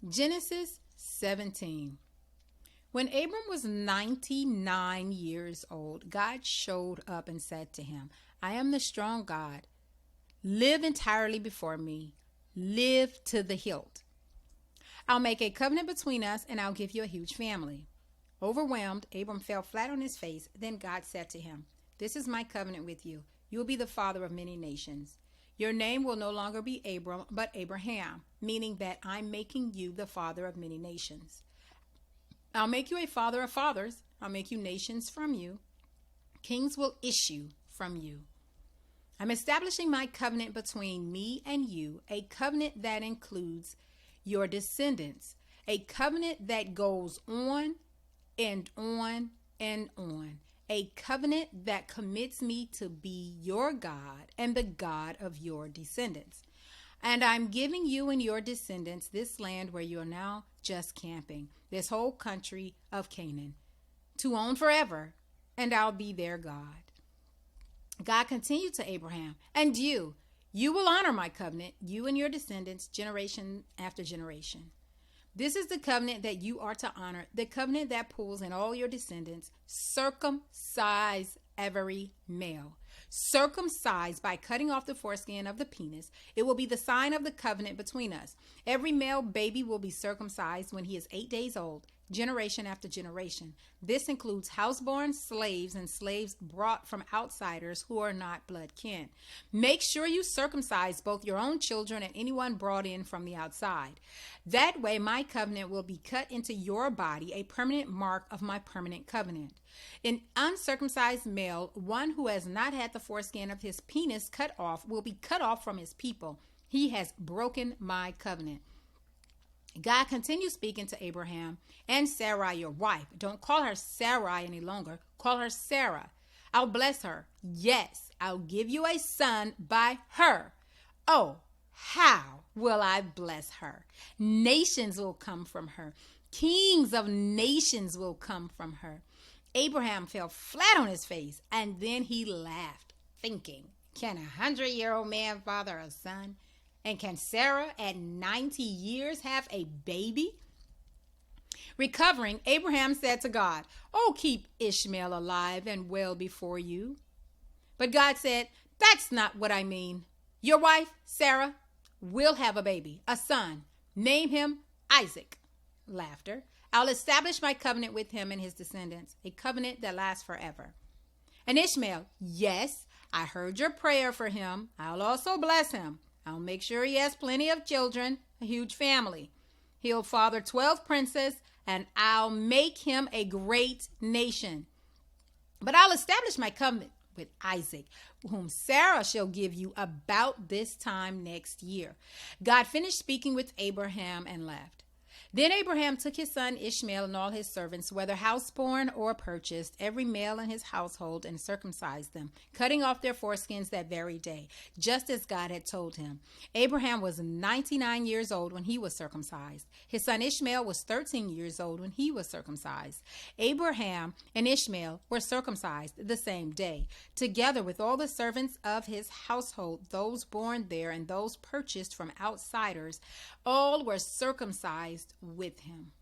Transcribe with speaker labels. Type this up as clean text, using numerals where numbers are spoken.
Speaker 1: Genesis 17. When Abram was 99 years old, God showed up and said to him, I am the strong God. Live entirely before me. Live to the hilt. I'll make a covenant between us, and I'll give you a huge family. Overwhelmed, Abram fell flat on his face. Then God said to him, This is my covenant with you. You will be the father of many nations. Your name will no longer be Abram, but Abraham, meaning that I'm making you the father of many nations. I'll make you a father of fathers. I'll make you nations from you. Kings will issue from you. I'm establishing my covenant between me and you, a covenant that includes your descendants, a covenant that goes on and on and on, a covenant that commits me to be your God and the God of your descendants. And I'm giving you and your descendants this land where you're now just camping, this whole country of Canaan, to own forever, and I'll be their God. God continued to Abraham, and you will honor my covenant, you and your descendants, generation after generation. This is the covenant that you are to honor, the covenant that pulls in all your descendants. Circumcise every male. Circumcised by cutting off the foreskin of the penis. It will be the sign of the covenant between us. Every male baby will be circumcised when he is 8 days old, generation after generation. This includes houseborn slaves and slaves brought from outsiders who are not blood kin. Make sure you circumcise both your own children and anyone brought in from the outside. That way my covenant will be cut into your body, a permanent mark of my permanent covenant. An uncircumcised male, one who has not had the foreskin of his penis cut off, will be cut off from his people. He has broken my covenant. God continues speaking to Abraham and Sarai, your wife. Don't call her Sarai any longer. Call her Sarah. I'll bless her. Yes, I'll give you a son by her. Oh, how will I bless her? Nations will come from her. Kings of nations will come from her. Abraham fell flat on his face, and then he laughed, thinking, can a 100-year-old man father a son? And can Sarah at 90 years have a baby? Recovering, Abraham said to God, Oh, keep Ishmael alive and well before you. But God said, That's not what I mean. Your wife, Sarah, will have a baby, a son. Name him Isaac. Laughter. I'll establish my covenant with him and his descendants, a covenant that lasts forever. And Ishmael, yes, I heard your prayer for him. I'll also bless him. I'll make sure he has plenty of children, a huge family. He'll father 12 princes, and I'll make him a great nation. But I'll establish my covenant with Isaac, whom Sarah shall give you about this time next year. God finished speaking with Abraham and left. Then Abraham took his son Ishmael and all his servants, whether houseborn or purchased, every male in his household, and circumcised them, cutting off their foreskins that very day, just as God had told him. Abraham was 99 years old when he was circumcised. His son Ishmael was 13 years old when he was circumcised. Abraham and Ishmael were circumcised the same day, together with all the servants of his household, those born there and those purchased from outsiders. All were circumcised with him.